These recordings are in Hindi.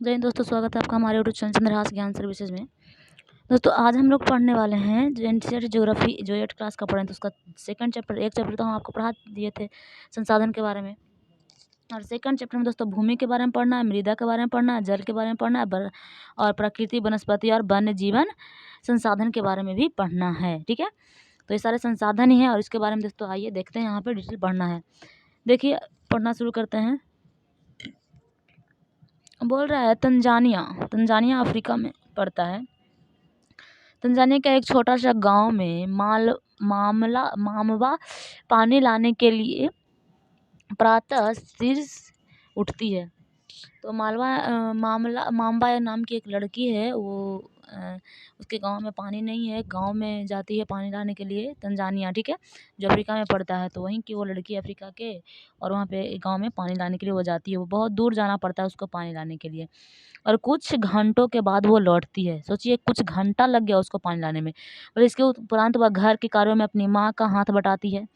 जय हिंद दोस्तों, स्वागत है आपका हमारे यूट्यूब चैनल चंद्रहास ज्ञान सर्विसेज में। दोस्तों आज हम लोग पढ़ने वाले हैं जो एनसीईआरटी ज्योग्राफी जो 8 क्लास का पढ़े, तो उसका सेकंड चैप्टर, एक चैप्टर तो हम आपको पढ़ा दिए थे संसाधन के बारे में, और सेकंड चैप्टर में दोस्तों भूमि के बारे में पढ़ना है, मृदा के बारे में पढ़ना है, जल के बारे में पढ़ना है, और प्रकृति, वनस्पति और वन्य जीवन संसाधन के बारे में भी पढ़ना है। ठीक है, तो ये सारे संसाधन ही हैं और इसके बारे में दोस्तों आइए देखते हैं, यहाँ पर डिटेल पढ़ना है। देखिए पढ़ना शुरू करते हैं। बोल रहा है तंजानिया अफ्रीका में पड़ता है। तंजानिया का एक छोटा सा गांव में मामवा पानी लाने के लिए प्रातः शीर्ष उठती है। तो मामबा नाम की एक लड़की है, वो उसके गांव में पानी नहीं है, गांव में जाती है पानी लाने के लिए तंजानिया, ठीक है, जो अफ्रीका में पड़ता है। तो वहीं की वो लड़की अफ्रीका के, और वहाँ पे गांव में पानी लाने के लिए वो जाती है। वो बहुत दूर जाना पड़ता है उसको पानी लाने के लिए, और कुछ घंटों के बाद वो लौटती है। सोचिए कुछ घंटा लग गया उसको पानी लाने में। और इसके उपरांत वह घर के कार्यों में अपनी माँ का हाथ बटाती है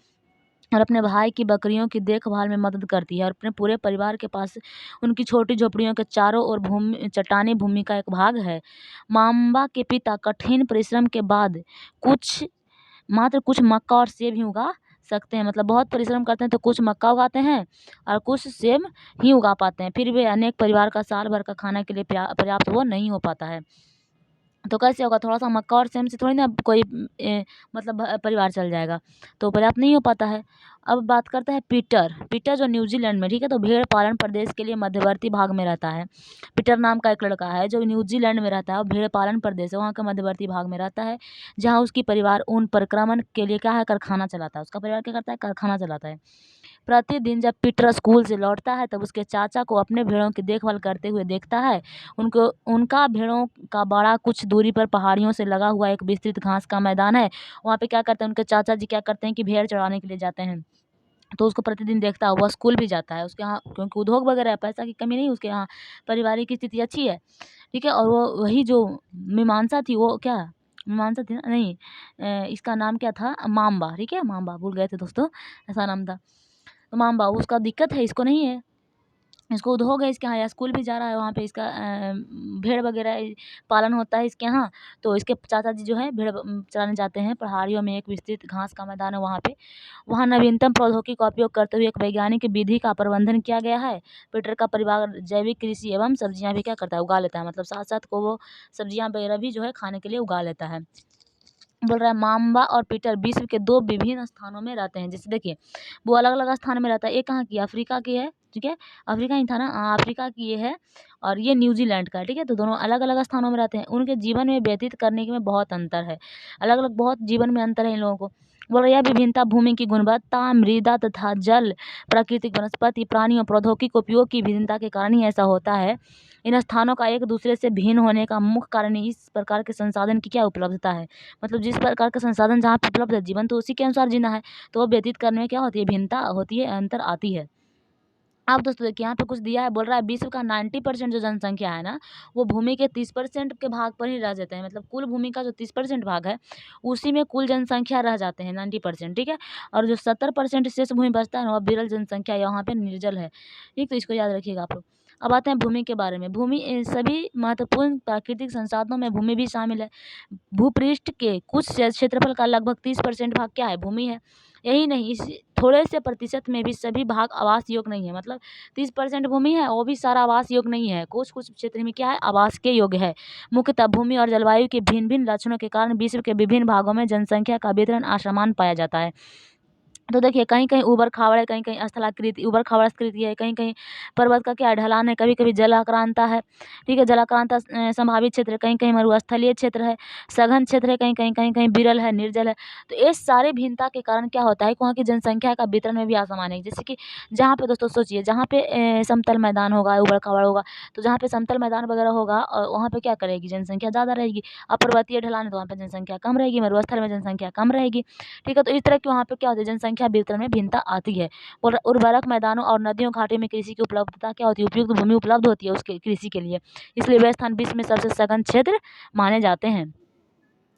और अपने भाई की बकरियों की देखभाल में मदद करती है, और अपने पूरे परिवार के पास उनकी छोटी झोपड़ियों के चारों ओर चट्टानी भूमि का एक भाग है। माम्बा के पिता कठिन परिश्रम के बाद मात्र कुछ मक्का और सेब ही उगा सकते हैं। मतलब बहुत परिश्रम करते हैं तो कुछ मक्का उगाते हैं और कुछ सेब ही उगा पाते हैं। फिर भी अनेक परिवार का साल भर का खाना के लिए पर्याप्त वो नहीं हो पाता है। तो कैसे होगा, थोड़ा सा मक्का और सेम से थोड़ी ना कोई परिवार चल जाएगा, तो पर्याप्त नहीं हो पाता है। अब बात करते हैं पीटर जो न्यूजीलैंड में, ठीक है, तो भेड़ पालन प्रदेश के लिए मध्यवर्ती भाग में रहता है। पीटर नाम का एक लड़का है जो न्यूजीलैंड में रहता है, और भेड़ पालन प्रदेश है वहाँ का मध्यवर्ती भाग में रहता है, जहाँ उसकी परिवार ऊन परिक्रमण के लिए क्या है, कारखाना चलाता है। उसका परिवार क्या करता है, कारखाना चलाता है। प्रतिदिन जब पीटर स्कूल से लौटता है तब उसके चाचा को अपने भेड़ों की देखभाल करते हुए देखता है। उनका भेड़ों का बड़ा कुछ दूरी पर पहाड़ियों से लगा हुआ एक विस्तृत घास का मैदान है। वहाँ पे क्या करते हैं, उनके चाचा जी क्या करते हैं कि भेड़ चराने के लिए जाते हैं, तो उसको प्रतिदिन देखता है। वह स्कूल भी जाता है, उसके यहाँ क्योंकि उद्योग वगैरह है, पैसा की कमी नहीं, उसके यहाँ पारिवारिक की स्थिति अच्छी है, ठीक है। और वो वही जो मीमांसा थी, वो क्या मीमांसा थी ना, नहीं, इसका नाम क्या था, माम्बा, ठीक है, माम्बा भूल गए थे दोस्तों, ऐसा नाम था। तो माम बाबू उसका दिक्कत है, इसको नहीं है, इसको उद्योग है इसके यहाँ, या स्कूल भी जा रहा है, वहाँ पे इसका भेड़ वगैरह पालन होता है इसके यहाँ। तो इसके चाचा जी जो है भेड़ चराने जाते हैं पहाड़ियों में, एक विस्तृत घास का मैदान है वहाँ पे। वहाँ नवीनतम प्रौद्योगिकी का उपयोग करते हुए एक वैज्ञानिक विधि का प्रबंधन किया गया है। पीटर का परिवार जैविक कृषि एवं सब्जियाँ भी क्या करता है, उगा लेता है। मतलब साथ साथ को वो सब्जियाँ वगैरह भी जो है खाने के लिए उगा लेता है। बोल रहा है माम्बा और पीटर विश्व के 2 विभिन्न स्थानों में रहते हैं। जैसे देखिए वो अलग अलग स्थान में रहता है, एक कहाँ की, अफ्रीका की है, ठीक है, अफ्रीका ही था ना, हाँ अफ्रीका की ये है, और ये न्यूजीलैंड का है, ठीक है। तो दोनों अलग अलग स्थानों में रहते हैं। उनके जीवन में व्यतीत करने के में बहुत अंतर है, अलग अलग बहुत जीवन में अंतर है इन लोगों को। बोल रहा है यह विभिन्नता भूमि की गुणवत्ता, मृदा तथा जल, प्राकृतिक वनस्पति, प्राणियों, प्रौद्योगिकी उपयोग की भिन्नता के कारण ही ऐसा होता है। इन स्थानों का एक दूसरे से भिन्न होने का मुख्य कारण इस प्रकार के संसाधन की क्या उपलब्धता है। मतलब जिस प्रकार का संसाधन जहाँ पे उपलब्ध है, जीवन तो उसी के अनुसार जीना है, तो वो व्यतीत करने में क्या होती है, भिन्नता होती है, अंतर आती है। अब दोस्तों देखिए यहाँ पे कुछ दिया है, बोल रहा है विश्व का 90% जो जनसंख्या है ना, वो भूमि के 30% के भाग पर ही रह जाते हैं। मतलब कुल भूमि का जो 30% भाग है, उसी में कुल जनसंख्या रह जाते हैं 90%, ठीक है। और जो 70% शेष भूमि बचता है ना, वह विरल जनसंख्या, यहाँ पे निर्जल है, ठीक। तो इसको याद रखिएगा आप लोग। अब आते हैं भूमि के बारे में। भूमि सभी महत्वपूर्ण प्राकृतिक संसाधनों में भूमि भी शामिल है। भूपृष्ठ के कुछ क्षेत्रफल का लगभग 30% भाग क्या है, भूमि है। यही नहीं, इस थोड़े से प्रतिशत में भी सभी भाग आवास योग्य नहीं है। मतलब 30% भूमि है, वो भी सारा आवास योग्य नहीं है, कुछ कुछ क्षेत्र में क्या है, आवास के योग्य है। मुख्यतः भूमि और जलवायु के भिन्न भिन्न लक्षणों के कारण विश्व के विभिन्न भागों में जनसंख्या का वितरण असमान पाया जाता है। तो देखिए कहीं कहीं उबड़ खाबड़ है, कहीं कहीं स्थलाकृति उबड़ खाबड़ आकृति है, कहीं कहीं पर्वत का क्या है, ढलान है, कभी कभी जलाक्रांता है, ठीक है, जलाक्रांता संभावित क्षेत्र है, कहीं कहीं मरुस्थलीय क्षेत्र है, सघन क्षेत्र है, कहीं कहीं कहीं कहीं विरल है, निर्जल है। तो ये सारे भिन्नता के कारण क्या होता है कि वहाँ की जनसंख्या का वितरण में भी असमान है। जैसे कि जहाँ पे दोस्तों सोचिए, जहाँ पे समतल मैदान होगा, उबड़ खाबड़ होगा, तो जहाँ पे समतल मैदान वगैरह होगा, और वहाँ पे क्या करेगी, जनसंख्या ज़्यादा रहेगी। पर्वतीय ढलान है तो वहाँ पे जनसंख्या कम रहेगी, मरुस्थल में जनसंख्या कम रहेगी, ठीक है। तो इस तरह की वहाँ पे क्या होती है, जनसंख्या वितरण में भिन्नता आती है। और उर्वरक मैदानों और नदियों घाटी में कृषि की उपलब्धता क्या होती है, उपयुक्त भूमि उपलब्ध होती है उसके कृषि के लिए, इसलिए वे स्थान विश्व में सबसे सघन क्षेत्र माने जाते हैं।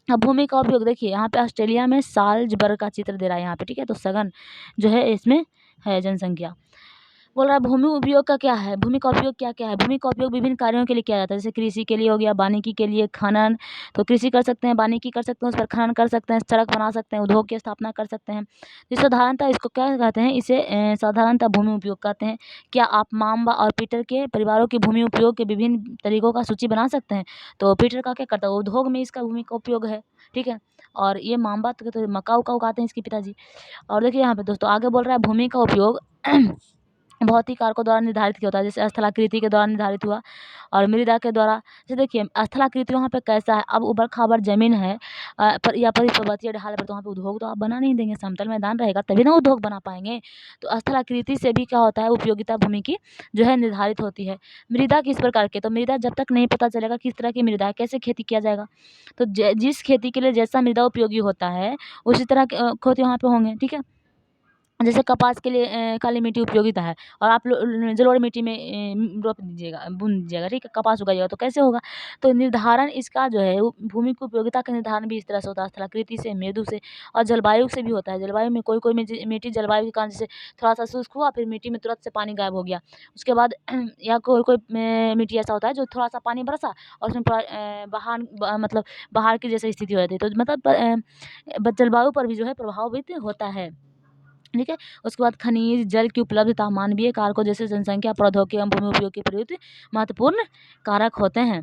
अब भूमि का उपयोग देखिए, यहाँ पे ऑस्ट्रेलिया में साल्जबर्ग का चित्र दे रहा है यहाँ पे, ठीक है। तो सघन जो है इसमें है जनसंख्या। बोल रहा है भूमि उपयोग का क्या है, भूमि का उपयोग क्या क्या है। भूमि का उपयोग विभिन्न कार्यों के लिए किया जाता है, जैसे कृषि के लिए हो गया, वानिकी के लिए, खनन, तो कृषि कर सकते हैं, वानिकी कर सकते हैं, उस पर खनन कर सकते हैं, सड़क बना सकते हैं, उद्योग की स्थापना कर सकते हैं। तो साधारणतः इसको क्या कहते हैं, इसे साधारणतः भूमि उपयोग कहते हैं। क्या आप माम्बा और पीटर के परिवारों की भूमि उपयोग के विभिन्न तरीकों का सूची बना सकते हैं। तो पीटर का क्या करता है, उद्योग में इसका भूमि का उपयोग है, ठीक है। और ये माम्बा तो मक्का उक्का उगाते हैं इसके पिताजी। और देखिए यहाँ पे दोस्तों आगे बोल रहा है भूमि का उपयोग भौतिक कारकों द्वारा निर्धारित किया होता है, जैसे स्थलाकृति के द्वारा निर्धारित हुआ और मृदा के द्वारा। जैसे देखिए स्थलाकृति वहाँ पे कैसा है, अब उबड़ खाबड़ जमीन है पर या पर पर्वतीय ढाल पर, तो वहाँ पे उद्योग तो आप बना नहीं देंगे, समतल मैदान रहेगा तभी ना उद्योग बना पाएंगे। तो स्थलाकृति से भी क्या होता है, उपयोगिता भूमि की जो है निर्धारित होती है। मृदा किस प्रकार के, तो मृदा जब तक नहीं पता चलेगा किस तरह की मृदा है, कैसे खेती किया जाएगा, तो जिस खेती के लिए जैसा मृदा उपयोगी होता है उसी तरह के खेती वहाँ पे होंगे, ठीक है। जैसे कपास के लिए काली मिट्टी उपयोगिता है और आप जलोढ़ मिट्टी में रोप दीजिएगा, बुन दीजिएगा, ठीक है, कपास उगाइएगा तो कैसे होगा। तो निर्धारण इसका जो है भूमि की उपयोगिता का निर्धारण भी इस तरह से होता है, स्थलाकृति से, मृदु से और जलवायु से भी होता है। जलवायु में कोई कोई मिट्टी जलवायु के कारण जैसे थोड़ा सा शुष्क हुआ फिर मिट्टी में तुरंत से पानी गायब हो गया, उसके बाद या कोई कोई मिट्टी ऐसा होता है जो थोड़ा सा पानी बरसा और उसमें पूरा मतलब बाहर की जैसी स्थिति हो जाती है, तो मतलब जलवायु पर भी जो है प्रभावित होता है, ठीक है। उसके बाद खनिज जल की उपलब्धता मानवीय कारकों जैसे जनसंख्या, प्रौद्योगिकी एवं भूमि उपयोग के प्रयुक्त महत्वपूर्ण कारक होते हैं।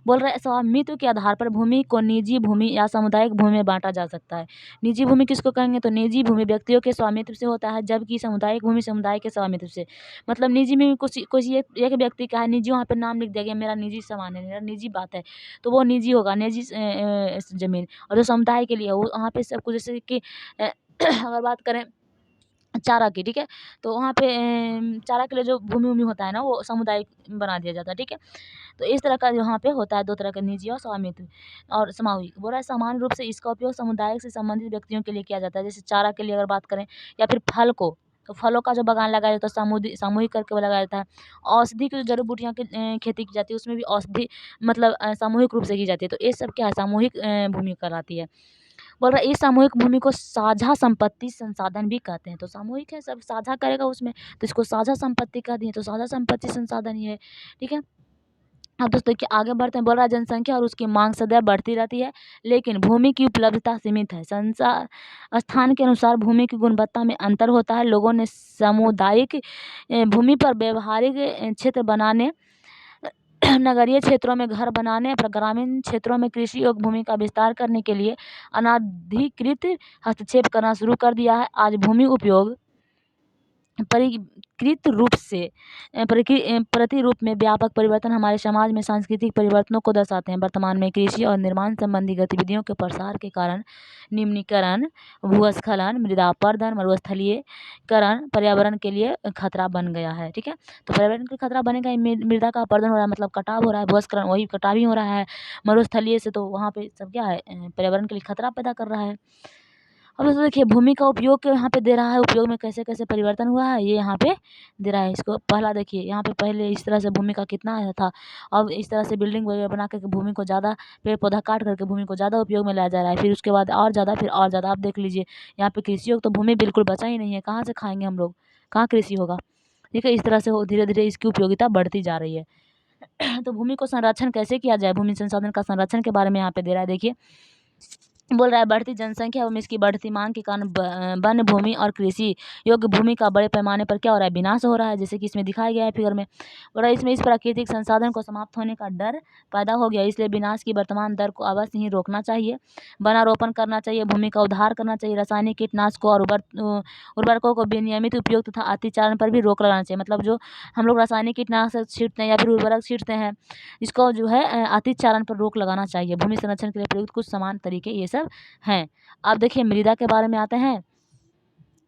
बोल रहे स्वामित्व के आधार पर भूमि को निजी भूमि या सामुदायिक भूमि में बांटा जा सकता है। निजी भूमि किसको कहेंगे, तो निजी भूमि व्यक्तियों के स्वामित्व से होता है, जबकि सामुदायिक भूमि समुदाय के स्वामित्व से। मतलब निजी में कुछ कुछ एक व्यक्ति का है निजी, वहाँ पे नाम लिख दिया गया मेरा निजी सामान है, मेरा निजी बात है, तो वो निजी होगा, निजी जमीन। और जो समुदाय के लिए है वो वहाँ पे सब कुछ, जैसे कि अगर बात करें चारा की, ठीक है, तो वहाँ पे चारा के लिए जो भूमि उमी होता है ना वो सामुदायिक बना दिया जाता है, ठीक है। तो इस तरह का यहाँ पे होता है दो तरह का, निजी और स्वामित्व और सामूहिक। बोल रहा है सामान्य रूप से इसका उपयोग समुदाय से संबंधित व्यक्तियों के लिए किया जाता है, जैसे चारा के लिए अगर बात करें या फिर फल को, तो फलों का जो बागान लगाया जाता है सामूहिक करके वो लगाया जाता है। औषधि की जो जड़ी बूटियाँ की खेती की जाती है उसमें भी औषधि मतलब सामूहिक रूप से की जाती है, तो ये सब क्या है, सामूहिक भूमि कहलाती है। बोल रहा है इस सामूहिक भूमि को साझा संपत्ति संसाधन भी कहते हैं। तो सामूहिक है, सब साझा करेगा उसमें, तो इसको साझा संपत्ति कह दिए, तो साझा संपत्ति संसाधन ही है, ठीक है। अब दोस्तों देखिए आगे बढ़ते हैं। बोल रहा है जनसंख्या और उसकी मांग सदैव बढ़ती रहती है, लेकिन भूमि की उपलब्धता सीमित है। संसार स्थान के अनुसार भूमि की गुणवत्ता में अंतर होता है। लोगों ने सामुदायिक भूमि पर व्यवहारिक क्षेत्र बनाने, नगरीय क्षेत्रों में घर बनाने पर ग्रामीण क्षेत्रों में कृषि योग्य भूमि का विस्तार करने के लिए अनाधिकृत हस्तक्षेप करना शुरू कर दिया है। आज भूमि उपयोग परिष्कृत रूप से प्रतिरूप में व्यापक परिवर्तन हमारे समाज में सांस्कृतिक परिवर्तनों को दर्शाते हैं। वर्तमान में कृषि और निर्माण संबंधी गतिविधियों के प्रसार के कारण निम्नीकरण, भूस्खलन, मृदा अपरदन, मरुस्थलीकरण पर्यावरण के लिए खतरा बन गया है, ठीक है। तो पर्यावरण के खतरा बनेगा, मृदा का अपरदन हो रहा है मतलब कटाव हो रहा है, भूस्खलन वही कटाव ही हो रहा है, मरुस्थलीय से तो वहाँ पे सब क्या है पर्यावरण के लिए खतरा पैदा कर रहा है। अब दोस्तों देखिए भूमि का उपयोग यहाँ पे दे रहा है, उपयोग में कैसे कैसे परिवर्तन हुआ है ये यहाँ पे दे रहा है। इसको पहला देखिए यहाँ पे पहले इस तरह से भूमि का कितना आया था, अब इस तरह से बिल्डिंग वगैरह बना करके भूमि को ज़्यादा पेड़ पौधा काट करके भूमि को ज़्यादा उपयोग में लाया जा रहा है, फिर उसके बाद और ज़्यादा, फिर और ज़्यादा। आप देख लीजिए यहाँ पे कृषि योग तो भूमि बिल्कुल बचा ही नहीं है, कहाँ से खाएंगे हम लोग, कहाँ कृषि होगा, ठीक है। इस तरह से धीरे धीरे इसकी उपयोगिता बढ़ती जा रही है। तो भूमि को संरक्षण कैसे किया जाए, भूमि संसाधन का संरक्षण के बारे में यहाँ पे दे रहा है। देखिए बोल रहा है बढ़ती जनसंख्या एवं इसकी बढ़ती मांग के कारण वन भूमि और कृषि योग्य भूमि का बड़े पैमाने पर क्या हो रहा है, विनाश हो रहा है, जैसे कि इसमें दिखाया गया है फिगर में। बोल रहा है इसमें इस प्राकृतिक संसाधन को समाप्त होने का डर पैदा हो गया, इसलिए विनाश की वर्तमान दर को अवश्य ही रोकना चाहिए। वनारोपण करना चाहिए, भूमि का उद्धार करना चाहिए, रासायनिक कीटनाशकों और उर्वरकों को विनियमित उपयोग तथा अतिचारण पर भी रोक लगाना चाहिए। मतलब जो हम लोग रासायनिक कीटनाशक छींटते हैं या फिर उर्वरक छींटते हैं, इसको जो है अतिचारण पर रोक लगाना चाहिए। भूमि संरक्षण के लिए प्रयुक्त कुछ समान तरीके ये सब हैं। अब देखिए मृदा के बारे में आते हैं।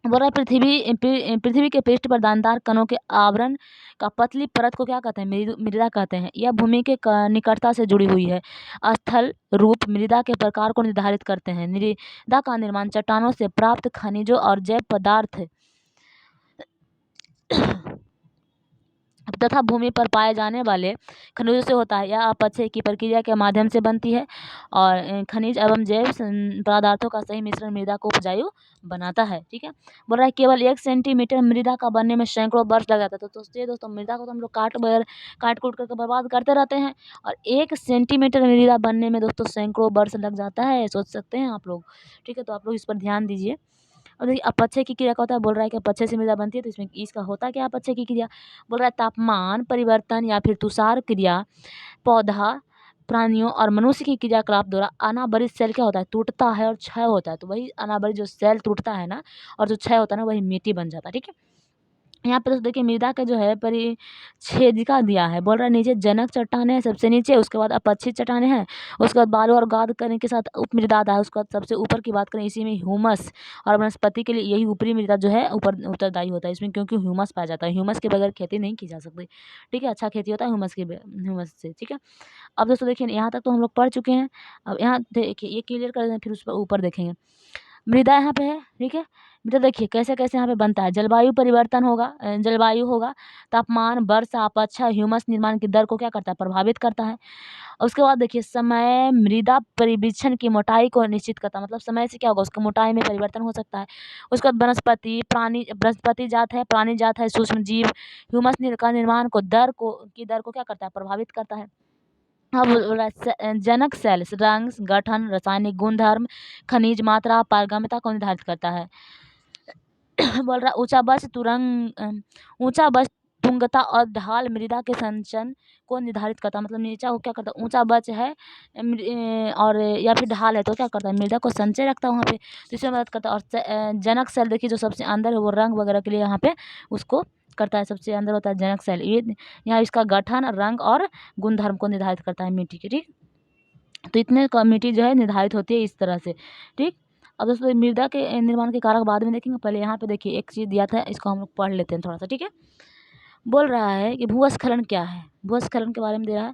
बोल रहा है पृथ्वी के पृष्ठ पर दानेदार कणों के आवरण का पतली परत को क्या कहते हैं, मृदा कहते हैं। यह भूमि के निकटता से जुड़ी हुई है। स्थल रूप मृदा के प्रकार को निर्धारित करते हैं। मृदा का निर्माण चट्टानों से प्राप्त खनिजों और जैव पदार्थ तथा भूमि पर पाए जाने वाले खनिजों से होता है। यह अपक्षय की प्रक्रिया के माध्यम से बनती है और खनिज एवं जैव पदार्थों का सही मिश्रण मृदा को उपजाऊ बनाता है। ठीक है, बोल रहा है केवल 1 सेंटीमीटर मृदा का बनने में सैकड़ों वर्ष लग जाता है। तो दोस्तों मृदा को तो हम लोग काट कूट करके बर्बाद करते रहते हैं, और 1 सेंटीमीटर मृदा बनने में दोस्तों सैकड़ों वर्ष लग जाता है, सोच सकते हैं आप लोग। ठीक है, तो आप लोग इस पर ध्यान दीजिए। और देखिए अपक्षय की क्रिया का होता है, बोल रहा है कि अपक्षय से मृदा बनती है, तो इसमें इसका होता क्या अपक्षय की क्रिया, बोल रहा है तापमान परिवर्तन या फिर तुषार क्रिया, पौधा, प्राणियों और मनुष्य की क्रियाकलाप द्वारा अनावरित सेल क्या होता है, टूटता है और क्षय होता है। तो वही अनावरित जो सेल टूटता है ना और जो क्षय होता है ना, वही मिट्टी बन जाता है। ठीक है, यहाँ पर दोस्तों देखिए मृदा का जो है परिच्छेदिका दिया है, बोल रहा है नीचे जनक चट्टानें है सबसे नीचे, उसके बाद अपक्षित चट्टानें हैं, उसके बाद बालू और गाद करने के साथ उपमृदा आता है, उसके बाद सबसे ऊपर की बात करें इसी में ह्यूमस, और वनस्पति के लिए यही ऊपरी मृदा जो है ऊपर उत्तरदायी होता है इसमें, क्योंकि ह्यूमस पाया जाता है, ह्यूमस के बगैर खेती नहीं की जा सकती। ठीक है, अच्छा खेती होता है ह्यूमस से। ठीक है, अब दोस्तों देखिए यहाँ तक तो हम लोग पढ़ चुके हैं। अब यहाँ देखिए ये क्लियर कर दें, फिर उस पर ऊपर देखेंगे। मृदा यहाँ पे है। ठीक है, मृदा देखिए कैसे कैसे यहाँ पे बनता है, जलवायु परिवर्तन होगा, जलवायु होगा, तापमान, वर्षा, अपक्षा, ह्यूमस निर्माण की दर को क्या करता है, प्रभावित करता है। और उसके बाद देखिए समय मृदा परिवीक्षण की मोटाई को निश्चित करता है, मतलब समय से क्या होगा उसका मोटाई में परिवर्तन हो सकता है। उसके बाद वनस्पति जात है, प्राणी जात है, सूक्ष्म जीव, ह्यूमस का निर्माण को दर को क्या करता है, प्रभावित करता है। अब जनक सेल्स रंग, गठन, रासायनिक गुणधर्म, खनिज मात्रा, पारगम्यता को निर्धारित करता है। बोल रहा ऊंचा बच तुंगता और ढाल मृदा के संचन को निर्धारित करता है, मतलब नीचा वो क्या करता है, ऊंचा बच है और या फिर ढाल है तो क्या करता है, मृदा को संचय रखता है वहाँ पे, तो इसमें मदद करता है। और जनक सेल देखिए जो सबसे अंदर है वो रंग वगैरह के लिए यहाँ पे उसको करता है, सबसे अंदर होता है जनक सेल, ये यहाँ इसका गठन, रंग और गुणधर्म को निर्धारित करता है मिट्टी के। ठीक, तो इतने मिट्टी जो है निर्धारित होती है इस तरह से। ठीक, अब दोस्तों मृदा के निर्माण के कारक बाद में देखेंगे, पहले यहाँ पे देखिए एक चीज़ दिया था, इसको हम लोग पढ़ लेते हैं थोड़ा सा। ठीक है, बोल रहा है कि भूस्खलन क्या है, भूस्खलन के बारे में दे रहा है।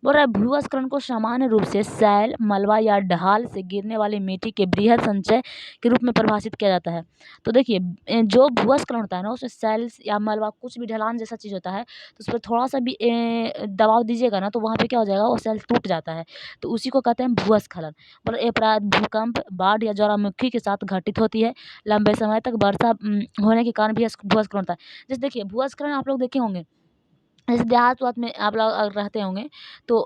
बोल रहा है भूस्खलन को सामान्य रूप से सैल, मलबा या ढाल से गिरने वाली मिट्टी के बृहद संचय के रूप में परिभाषित किया जाता है। तो देखिए जो भूस्खलन होता है ना उसमें सैल या मलबा कुछ भी ढलान जैसा चीज़ होता है, तो उस पर थोड़ा सा भी दबाव दीजिएगा ना तो वहाँ पे क्या हो जाएगा, वो सेल टूट जाता है, तो उसी को कहते हैं भूस्खलन। मतलब ये प्रायः भूकंप, बाढ़ या ज्वालामुखी के साथ घटित होती है, लंबे समय तक वर्षा होने के कारण भी भूस्खलन होता है। जैसे देखिए भूस्खलन आप लोग देखे होंगे, जैसे देहात वात में आप लोग अगर रहते होंगे तो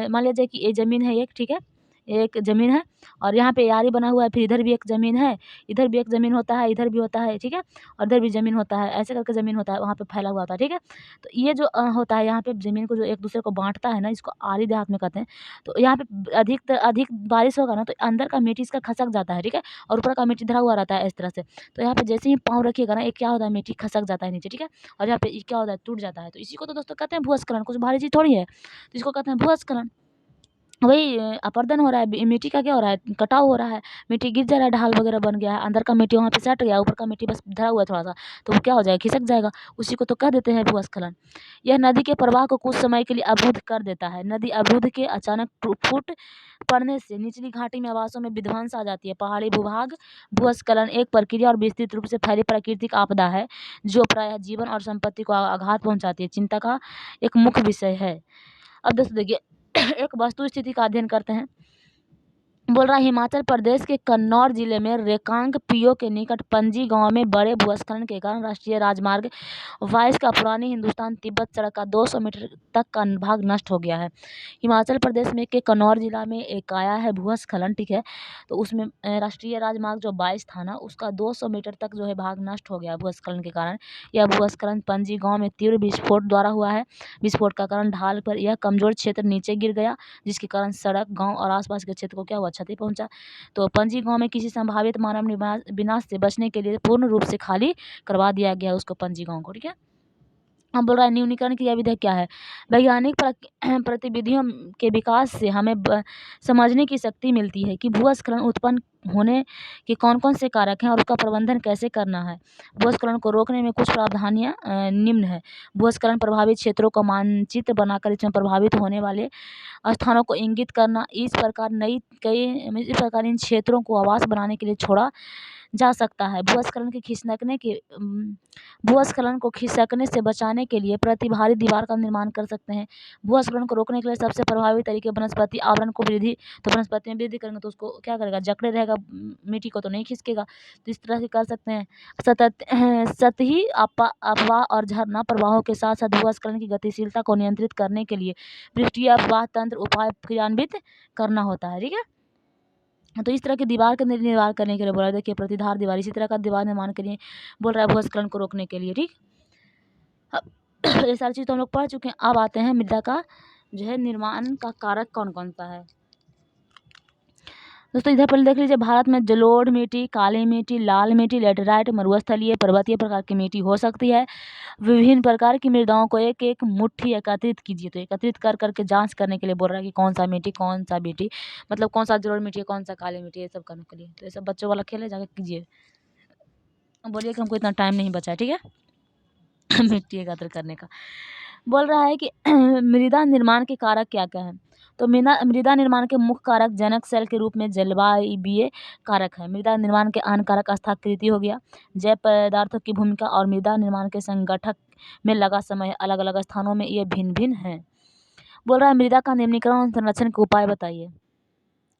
मान लीजिए कि ये ज़मीन है एक, ठीक है, एक ज़मीन है और यहाँ पे यारी बना हुआ है, फिर इधर भी एक ज़मीन है, इधर भी एक ज़मीन होता है, इधर भी होता है, ठीक है, और इधर भी ज़मीन होता है, ऐसे करके ज़मीन होता है, वहाँ पे फैला हुआ होता है। ठीक है, तो ये जो होता है यहाँ पे ज़मीन को जो एक दूसरे को बांटता है ना, इसको आरी देहात में कहते हैं। तो यहाँ पे अधिक बारिश होगा ना तो अंदर का मिट्टी इसका खसक जाता है, ठीक है, और ऊपर का मिट्टी धरा हुआ रहता है इस तरह से। तो यहाँ पे जैसे ही पाँव रखिएगा ना, एक क्या होता है, मिट्टी खसक जाता है नीचे, ठीक है, और यहाँ पे ये क्या होता है, टूट जाता है। तो इसी को तो दोस्तों कहते हैं भूस्खलन, कुछ भारी चीज़ थोड़ी है, तो इसको कहते हैं भूस्खलन। वही अपर्दन हो रहा है, मिट्टी का क्या हो रहा है, कटाव हो रहा है, मिट्टी गिर जा रहा है, ढाल वगैरह बन गया है, अंदर का मिट्टी वहाँ पे सट गया, ऊपर का मिट्टी बस धरा हुआ है थोड़ा सा, तो वो क्या हो जाएगा, खिसक जाएगा, उसी को तो कह देते हैं भूस्खलन। यह नदी के प्रवाह को कुछ समय के लिए अवरुद्ध कर देता है। नदी अवरुद्ध के अचानक फूट पड़ने से निचली घाटी में आवासों में विध्वंस आ जाती है। पहाड़ी भूभाग भूस्खलन एक प्रक्रिया और विस्तृत रूप से फैली प्राकृतिक आपदा है जो प्रायः जीवन और संपत्ति को आघात पहुंचाती है, चिंता का एक मुख्य विषय है। अब दोस्तों देखिए एक वस्तु स्थिति का अध्ययन करते हैं। बोल रहा है हिमाचल प्रदेश के कन्नौज जिले में रेकांग पीओ के निकट पंजी गांव में बड़े भूस्खलन के कारण राष्ट्रीय राजमार्ग 22 का पुरानी हिंदुस्तान तिब्बत सड़क का 200 मीटर तक का भाग नष्ट हो गया है। हिमाचल प्रदेश में के कन्नौज जिला में एक आया है भूस्खलन, ठीक है, तो उसमें राष्ट्रीय राजमार्ग जो 22 था ना उसका 200 मीटर तक जो है भाग नष्ट हो गया भूस्खलन के कारण। यह भूस्खलन पंजी गाँव में तीव्र विस्फोट द्वारा हुआ है। विस्फोट का कारण ढाल पर यह कमजोर क्षेत्र नीचे गिर गया, जिसके कारण सड़क, गांव और आसपास के क्षेत्र को क्या हुआ, क्षति पहुंचा। तो पंजी गांव में किसी संभावित मानव विनाश से बचने के लिए पूर्ण रूप से खाली करवा दिया गया उसको, पंजी गांव को। ठीक है, हम बोल रहा है न्यूनीकरण क्रियाविधि क्या है। वैज्ञानिक प्रतिविधियों के विकास से हमें समझने की शक्ति मिलती है कि भूस्खलन उत्पन्न होने के कौन कौन से कारक हैं और उसका प्रबंधन कैसे करना है। भूस्खलन को रोकने में कुछ प्रावधानियाँ निम्न है। भूस्खलन प्रभावित क्षेत्रों का मानचित्र बनाकर इसमें प्रभावित होने वाले स्थानों को इंगित करना। इस प्रकार इन क्षेत्रों को आवास बनाने के लिए छोड़ा जा सकता है। भूस्खलन को खिसकने से बचाने के लिए प्रतिभारी दीवार का निर्माण कर सकते हैं। भूस्खलन को रोकने के लिए सबसे प्रभावी तरीके वनस्पति आवरण को वृद्धि, तो वनस्पति में वृद्धि करेंगे तो उसको क्या करेगा, जकड़े रहेगा, मिट्टी को तो नहीं खिसकेगा, तो इस तरह से कर सकते हैं। सतही अफवाह और झरना प्रवाहों के साथ साथ भूस्खलन की गतिशीलता को नियंत्रित करने के लिए पृष्ठीय अफवाह तंत्र उपाय क्रियान्वित करना होता है। ठीक है, तो इस तरह की दीवार का निर्माण करने के लिए बोला है। देखिए प्रतिधार दीवार, इसी तरह का दीवार निर्माण के लिए बोल रहा है भूस्खलन को रोकने के लिए। ठीक, ये सारी चीज़ तो हम लोग पढ़ चुके हैं। अब आते हैं मृदा का जो है निर्माण का कारक कौन कौन सा है। दोस्तों इधर पहले देख लीजिए, भारत में जलोढ़ मिट्टी, काली मिट्टी, लाल मिट्टी, लेटेराइट, मरुस्थलीय, पर्वतीय प्रकार की मिट्टी हो सकती है। विभिन्न प्रकार की मृदाओं को एक एक मुट्ठी एकत्रित कीजिए, तो एकत्रित कर करके जांच करने के लिए बोल रहा है कि कौन सा मिट्टी मतलब कौन सा जलोढ़ मिट्टी है, कौन सा काली मिट्टी, ये सब करने के लिए। तो ये सब बच्चों वाला खेल है, जाकर कीजिए। बोलिए कि हमको इतना टाइम नहीं बचा है। ठीक है मिट्टी एकत्र करने का बोल रहा है कि मृदा निर्माण के कारक क्या क्या है। तो मृदा निर्माण के मुख्य कारक जनक सेल के रूप में जलवायवीय कारक है। मृदा निर्माण के अन्य कारक स्थाकृति हो गया, जैव पदार्थों की भूमिका और मृदा निर्माण के संगठक में लगा समय अलग अलग स्थानों में ये भिन्न भिन्न है। बोल रहा है मृदा का निम्नीकरण और संरक्षण के उपाय बताइए।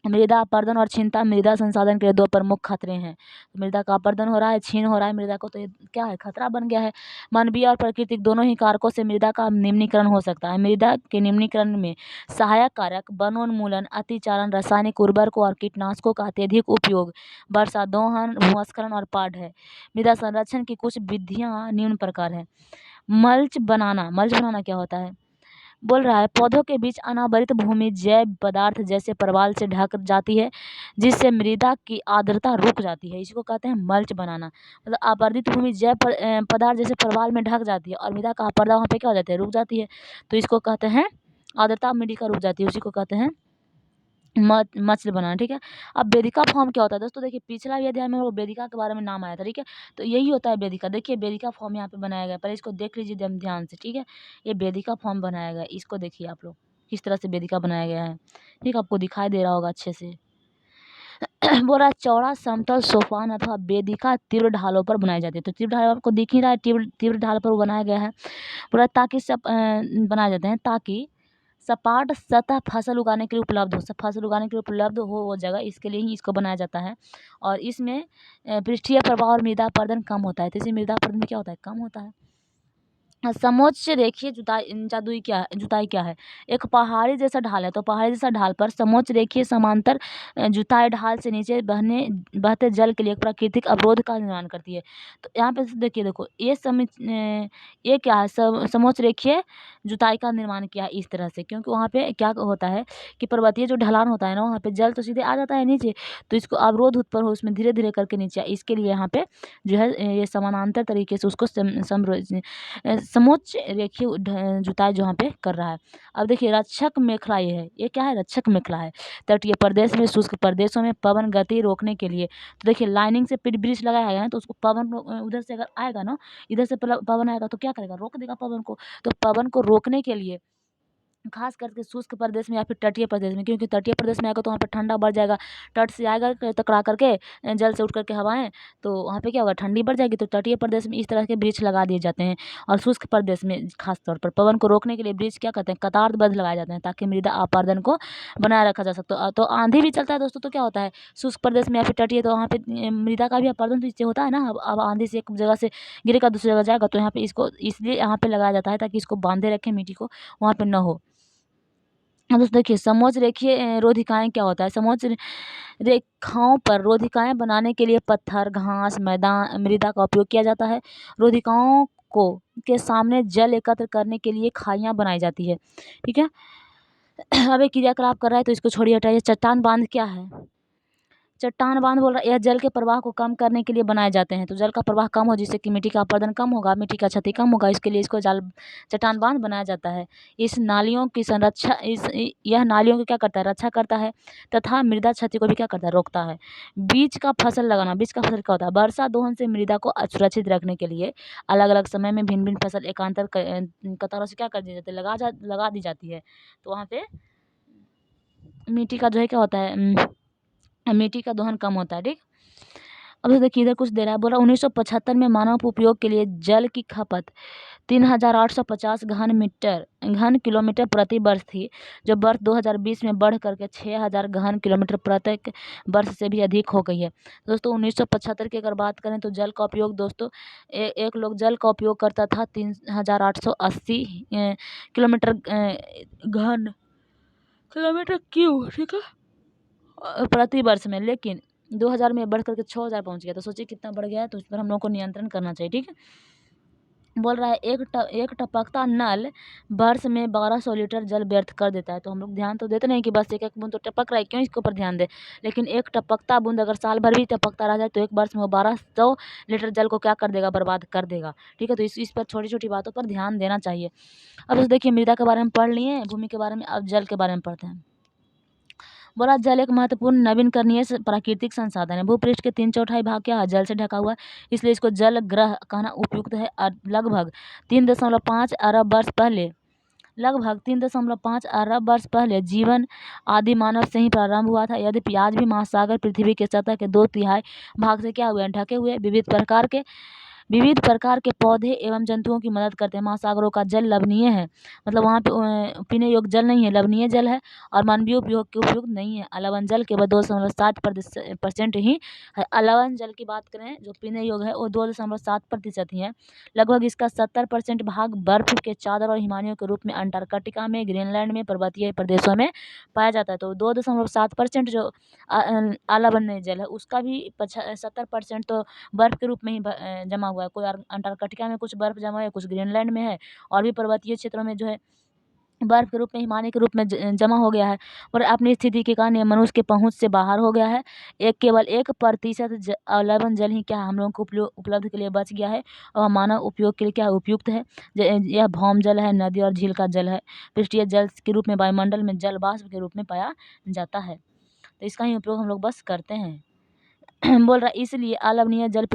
मृदा अपरदन और क्षीणता मृदा संसाधन के लिए दो प्रमुख खतरे हैं। मृदा का अपरदन हो रहा है, छीन हो रहा है मृदा को, तो ये क्या है, खतरा बन गया है। मानवीय और प्राकृतिक दोनों ही कारकों से मृदा का निम्नीकरण हो सकता है। मृदा के निम्नीकरण में सहायक कारक वनोन्मूलन, अतिचारण, रासायनिक उर्वरकों और कीटनाशकों का अत्यधिक उपयोग, वर्षा दोहन, भूस्खलन और पाड़ है। मृदा संरक्षण की कुछ विधियां निम्न प्रकार है। मल्च बनाना क्या होता है, बोल रहा है पौधों के बीच अनावरित भूमि जैव पदार्थ जैसे परवाल से ढक जाती है, जिससे मृदा की आर्द्रता रुक जाती है। इसको कहते हैं मल्च बनाना। मतलब आवृत भूमि जैव पदार्थ जैसे परवाल में ढक जाती है और मृदा का पर्दा वहाँ पे क्या हो जाता है, रुक जाती है, तो इसको कहते हैं आर्द्रता मिट्टी का रुक जाती है, उसी को कहते हैं मछली बनाना। ठीक है, अब वेदिका फॉर्म क्या होता है दोस्तों, देखिए पिछला भी अध्याय में वो वेदिका के बारे में नाम आया था। ठीक है, तो यही होता है वेदिका। देखिए वेदिका फॉर्म यहाँ पे बनाया गया, पहले इसको देख लीजिए ध्यान से। ठीक है, ये वेदिका फॉर्म बनाया गया, इसको देखिए आप लोग किस तरह से वेदिका बनाया गया है। ठीक, आपको दिखाई दे रहा होगा अच्छे से बोल रहा है चौड़ा समतल सोपान अथवा वेदिका तीव्र ढालों पर बनाई जाती है। तो तीव्र ढाल आपको दिख ही रहा है, तीव्र ढाल पर बनाया गया है। पूरा ताकि सब बनाए जाते हैं ताकि सपाट सतह फसल उगाने के लिए उपलब्ध हो, फसल उगाने के लिए उपलब्ध हो वो जगह, इसके लिए ही इसको बनाया जाता है। और इसमें पृष्ठीय प्रभाव और मृदा अपरदन कम होता है, तो इसमें मृदा अपरदन क्या होता है, कम होता है। समोच्च रेखीय जुताई क्या है। एक पहाड़ी जैसा ढाल है, तो पहाड़ी जैसा ढाल पर समोच्च रेखीय समांतर जुताई ढाल से नीचे बहते जल के लिए एक प्राकृतिक अवरोध का निर्माण करती है। तो यहाँ पे देखिए, देखो ये क्या है, समोच्च रेखीय जुताई का निर्माण किया है इस तरह से, क्योंकि वहाँ पे क्या होता है कि पर्वतीय जो ढलान होता है ना, वहाँ पे जल तो सीधे आ जाता है नीचे, तो इसको अवरोध उत्पन्न हो, उसमें धीरे धीरे करके नीचे इसके लिए यहाँ पे जो है ये समानांतर तरीके से उसको समोच्च रेखीय जुताई जो यहाँ पे कर रहा है। अब देखिए रक्षक मेखला ये क्या है, रक्षक मेखला है। तटीय प्रदेश में शुष्क प्रदेशों में पवन गति रोकने के लिए, तो देखिए लाइनिंग से ब्रिज लगाया गया है, तो उसको पवन उधर से अगर आएगा ना, इधर से पवन आएगा तो क्या करेगा, रोक देगा पवन को। तो पवन को रोकने के लिए खास करके शुष्क प्रदेश में या फिर तटीय प्रदेश में, क्योंकि तटीय प्रदेश में आएगा तो वहाँ पे ठंडा बढ़ जाएगा, तट से आएगा टकरा करके जल से उठ करके हवाएं, तो वहाँ पे क्या होगा, ठंडी बढ़ जाएगी। तो तटीय प्रदेश में इस तरह के वृक्ष लगा दिए जाते हैं। और शुष्क प्रदेश में खास तौर पर पवन को रोकने के लिए वृक्ष क्या करते हैं, कतारबद्ध लगाए जाते हैं, ताकि मृदा अपरदन को बनाए रखा जा सकता। तो आंधी भी चलता है दोस्तों, तो क्या होता है शुष्क प्रदेश में या फिर तटीय, तो वहाँ पे मृदा का भी अपरदन तो इससे होता है ना। अब आंधी से एक जगह से गिरेगा दूसरी जगह जाएगा, तो यहाँ पे इसको इसलिए यहाँ पे लगाया जाता है ताकि इसको बांधे रखें, मिट्टी को वहाँ पे न हो। अब दोस्तों देखिए समोच्च रेखीय रोधिकाएं क्या होता है। समोच्च रेखाओं पर रोधिकाएं बनाने के लिए पत्थर, घास, मैदान, मृदा का उपयोग किया जाता है। रोधिकाओं को के सामने जल एकत्र करने के लिए खाइयां बनाई जाती है। ठीक है, अब एक क्रियाकलाप कर रहा है, तो इसको छोड़िए, हटाइए। चट्टान बांध क्या है, चट्टान बांध बोल रहा है यह जल के प्रवाह को कम करने के लिए बनाए जाते हैं। तो जल का प्रवाह कम हो, जिससे कि मिट्टी का अपरदन कम होगा, मिट्टी का क्षति कम होगा, इसके लिए इसको चट्टान बांध बनाया जाता है। इस नालियों की संरक्षा यह नालियों की क्या करता है, रक्षा करता है, तथा मृदा क्षति को भी क्या करता है, रोकता है। बीज का फसल लगाना, बीज का फसल क्या होता है, वर्षा दोहन से मृदा को सुरक्षित रखने के लिए अलग अलग समय में भिन्न भिन्न फसल एकांतर कतारों से क्या कर दी जाती है, लगा दी जाती है। तो वहाँ पे मिट्टी का जो है क्या होता है, मिट्टी का दोहन कम होता है। ठीक, अब तो देखिए इधर कुछ दे रहा है, बोला 1975 में मानव उपयोग के लिए जल की खपत 3850 घन किलोमीटर प्रति वर्ष थी, जो वर्ष 2020 में बढ़ करके 6000 घन किलोमीटर प्रति वर्ष से भी अधिक हो गई है। दोस्तों 1975 की अगर बात करें तो जल का उपयोग दोस्तों एक लोग जल का उपयोग करता था 3880 किलोमीटर घन किलोमीटर क्यूब, ठीक है, प्रति वर्ष में, लेकिन 2000 में बढ़ करके 6000 पहुंच गया। तो सोचिए कितना बढ़ गया है, तो उस पर हम लोग को नियंत्रण करना चाहिए, ठीक है। बोल रहा है एक टपकता नल वर्ष में 1200 लीटर जल व्यर्थ कर देता है। तो हम लोग ध्यान तो देते नहीं कि बस एक एक बूंद तो टपक रहा है, क्यों इसके ऊपर ध्यान दे, लेकिन एक टपकता बूंद अगर साल भर भी टपकता रह जाए तो एक वर्ष में वो 1200 लीटर जल को क्या कर देगा, बर्बाद कर देगा, ठीक है। तो इस पर छोटी छोटी बातों पर ध्यान देना चाहिए। अब देखिए मृदा के बारे में पढ़ लिए, भूमि के बारे में, अब जल के बारे में पढ़ते हैं। बोला जल एक महत्वपूर्ण नवीकरणीय प्राकृतिक संसाधन है। भूपृष्ठ के 3/4 भाग क्या है, जल से ढका हुआ है, इसलिए इसको जल ग्रह कहना उपयुक्त है। लगभग 3.5 अरब वर्ष पहले जीवन आदि मानव से ही प्रारंभ हुआ था। यद्यपि आज भी महासागर पृथ्वी के सतह के 2/3 भाग से क्या हुए हैं, ढके हुए। विविध प्रकार के पौधे एवं जंतुओं की मदद करते हैं। महासागरों का जल लवणीय है, मतलब वहाँ पे पीने योग्य जल नहीं है, लवणीय जल है और मानवीय उपयोग के उपयुक्त नहीं है। अलवण जल केवल 2.7% ही है। अलवण जल की बात करें जो पीने योग्य है वो 2.7% ही है। लगभग इसका 70% भाग बर्फ के चादर और हिमालयों के रूप में अंटार्कटिका में, ग्रीनलैंड में, पर्वतीय प्रदेशों में पाया जाता है। तो 2.7% जो अलवणीय जल है उसका भी 70% तो बर्फ के रूप में ही जमा हुआ है। कोई अंटार्कटिका में कुछ बर्फ जमा है, कुछ ग्रीनलैंड में है, और भी पर्वतीय क्षेत्रों में जो है बर्फ के रूप में, हिमालय के रूप में जमा हो गया है। और अपनी स्थिति के कारण ये मनुष्य के पहुंच से बाहर हो गया है। केवल 1% लवण जल ही क्या हम लोगों को उपलब्ध के लिए बच गया है और मानव उपयोग के लिए क्या उपयुक्त है। यह भौम जल है, नदी और झील का जल है। पृष्ठीय जल के रूप में वायुमंडल में जल वाष्प के रूप में पाया जाता है, तो इसका ही उपयोग हम लोग बस करते हैं। बोल रहा इसलिए अलवणीय जल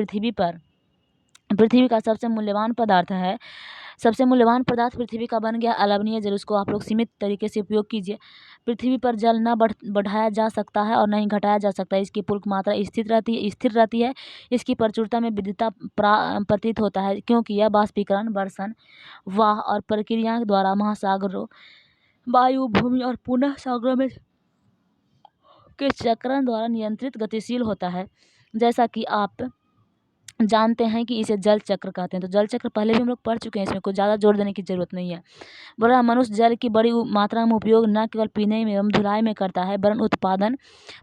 पृथ्वी का सबसे मूल्यवान पदार्थ है। सबसे मूल्यवान पदार्थ पृथ्वी का बन गया अलवणीय जल। उसको आप लोग सीमित तरीके से उपयोग कीजिए। पृथ्वी पर जल न बढ़ाया जा सकता है और न ही घटाया जा सकता है। इसकी पूर्ण मात्रा स्थिर रहती है। इसकी प्रचुरता में विविधता प्रतीत होता है, क्योंकि यह बाष्पीकरण, वर्षण, वाह और प्रक्रिया द्वारा महासागरों, वायु, भूमि और पुनः सागरों में के चक्रण द्वारा नियंत्रित गतिशील होता है। जैसा कि आप जानते हैं कि इसे जल चक्र कहते हैं। तो जल चक्र पहले भी हम लोग पढ़ चुके हैं, इसमें कुछ ज़्यादा जोर देने की जरूरत नहीं है। बोला मनुष्य जल की बड़ी मात्रा में उपयोग न केवल पीने में एवं धुलाई में करता है, वरन उत्पादन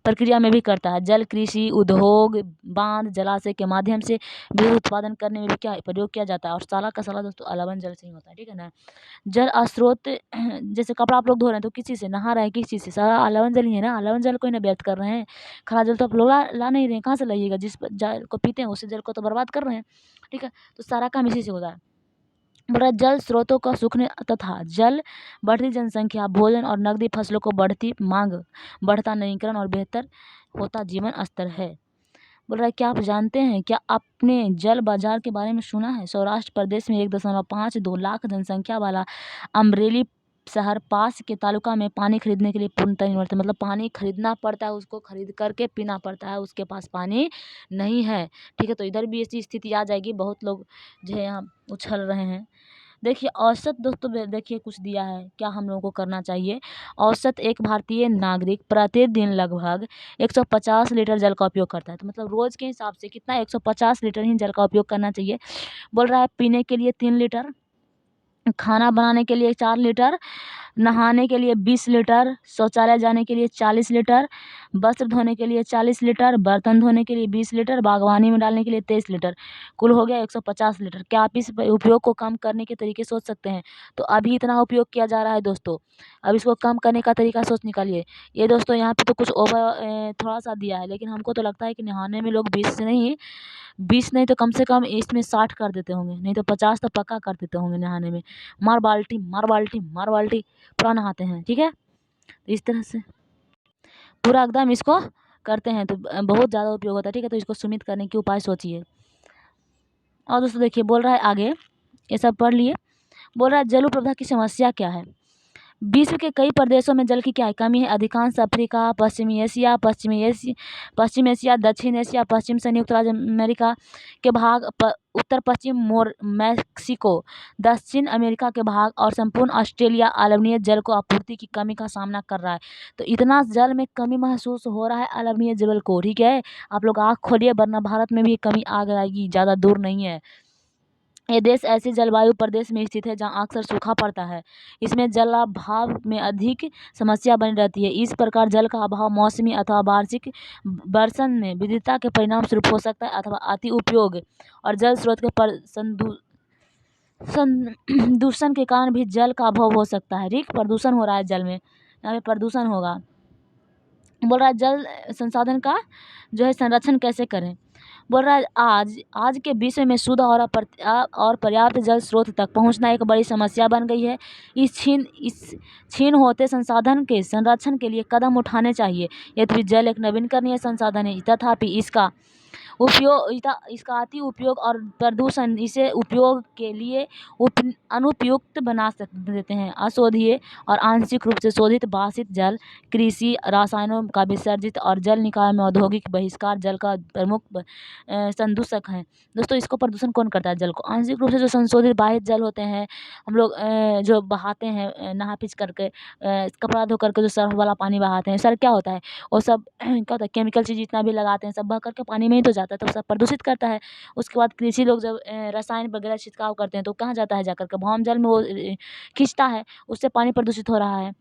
प्रक्रिया में भी करता है। जल कृषि, उद्योग, बांध, जलाशय के माध्यम से भी उत्पादन करने में भी क्या प्रयोग किया जाता है। और साला का साला दोस्तों अलवण जल से ही होता है, ठीक है ना। जल स्रोत, जैसे कपड़ा आप लोग धो रहे हैं तो किस चीज़ से नहा रहे हैं, किस चीज़ से, सारा अलवण जल ही है ना। अलवण जल कोई ना व्यर्थ कर रहे हैं। खरा जल तो आप लोग ला नहीं रहे हैं, कहाँ से लाइएगा। जिस जल को पीते हैं उसी जल को तो बर्बाद कर रहे हैं, ठीक है। तो सारा काम इसी से होता है। बड़ा जल स्रोतों का सूखने तथा जल बढ़ती जनसंख्या, भोजन और नकदी फसलों को बढ़ती मांग, बढ़ता नवीकरण और बेहतर होता जीवन स्तर है। बोल रहा है क्या आप जानते हैं, क्या आपने जल बाजार के बारे में सुना है। सौराष्ट्र प्रदेश में 1.52 लाख जनसंख्या वाला अमरेली शहर पास के तालुका में पानी खरीदने के लिए पूर्णतः निर्भर है। मतलब पानी खरीदना पड़ता है, उसको खरीद करके पीना पड़ता है, उसके पास पानी नहीं है, ठीक है। तो इधर भी ऐसी स्थिति आ जाएगी। बहुत लोग जो है यहाँ उछल रहे हैं। देखिए औसत दोस्तों, देखिए कुछ दिया है क्या हम लोगों को करना चाहिए। औसत एक भारतीय नागरिक प्रतिदिन लगभग 150 लीटर जल का उपयोग करता है। तो मतलब रोज के हिसाब से कितना, 150 लीटर ही जल का उपयोग करना चाहिए। बोल रहा है पीने के लिए 3 लीटर, खाना बनाने के लिए 4 लीटर, नहाने के लिए 20 लीटर, शौचालय जाने के लिए 40 लीटर, वस्त्र धोने के लिए 40 लीटर, बर्तन धोने के लिए 20 लीटर, बागवानी में डालने के लिए 23 लीटर, कुल हो गया 150 लीटर। क्या आप इस उपयोग को कम करने के तरीके सोच सकते हैं। तो अभी इतना उपयोग किया जा रहा है दोस्तों, अब इसको कम करने का तरीका सोच निकालिए। ये दोस्तों यहाँ पे तो कुछ ओवर थोड़ा सा दिया है, लेकिन हमको तो लगता है कि नहाने में लोग 20 नहीं तो कम से कम इसमें 60 कर देते होंगे, नहीं तो 50 तो पक्का कर देते होंगे नहाने में। मार बाल्टी पूरा नहाते हैं, ठीक है। तो इस तरह से पूरा एकदम इसको करते हैं, तो बहुत ज़्यादा उपयोग होता है, ठीक है। तो इसको सीमित करने के उपाय सोचिए। और दोस्तों देखिए बोल रहा है आगे, ये सब पढ़ लिए। बोल रहा है जल उपलब्धता की समस्या क्या है। विश्व के कई प्रदेशों में जल की क्या कमी है? अधिकांश अफ्रीका, पश्चिम एशिया, दक्षिण एशिया, पश्चिम संयुक्त राज्य अमेरिका के भाग, उत्तर पश्चिम मैक्सिको, दक्षिण अमेरिका के भाग और संपूर्ण ऑस्ट्रेलिया अम्लीय जल को आपूर्ति की कमी का सामना कर रहा है। तो इतना जल में कमी महसूस हो रहा है अम्लीय जल को, ठीक है। आप लोग आँख खोलिए, वरना भारत में भी कमी आ जाएगी, ज़्यादा दूर नहीं है। ये देश ऐसे जलवायु प्रदेश में स्थित है जहाँ अक्सर सूखा पड़ता है। इसमें जलाभाव में अधिक समस्या बनी रहती है। इस प्रकार जल का अभाव मौसमी अथवा वार्षिक वर्षण में विविधता के परिणाम स्वरूप हो सकता है, अथवा अति उपयोग और जल स्रोत के दूषण के कारण भी जल का अभाव हो सकता है। ठीक, प्रदूषण हो रहा है जल में, यहाँ पे प्रदूषण होगा। बोल रहा है जल संसाधन का जो है संरक्षण कैसे करें। बोल रहा है आज के विश्व में शुद्ध और पर्याप्त जल स्रोत तक पहुंचना एक बड़ी समस्या बन गई है। इस छीन होते संसाधन के संरक्षण के लिए कदम उठाने चाहिए। यद्यपि जल एक नवीनकरणीय संसाधन है, तथापि इसका अति उपयोग और प्रदूषण इसे उपयोग के लिए अनुपयुक्त बना देते हैं। अशोधित और आंशिक रूप से शोधित बाष्पित जल, कृषि रसायनों का विसर्जित और जल निकाय में औद्योगिक बहिष्कार जल का प्रमुख संदूषक है। दोस्तों, इसको प्रदूषण कौन करता है? जल को। आंशिक रूप से जो संशोधित बाहित जल होते हैं, हम लोग जो बहाते हैं नहा पीच करके, कपड़ा धो करके जो सर्फ वाला पानी बहाते हैं, सर क्या होता है वो सब क्या होता है, केमिकल चीज़ जितना भी लगाते हैं सब बह करके पानी में ही तो जाता है, तो सब प्रदूषित करता है। उसके बाद कृषि लोग जब रसायन वगैरह छिड़काव करते हैं तो कहाँ जाता है, जाकर के भौम जल में वो खींचता है, उससे पानी प्रदूषित हो रहा है।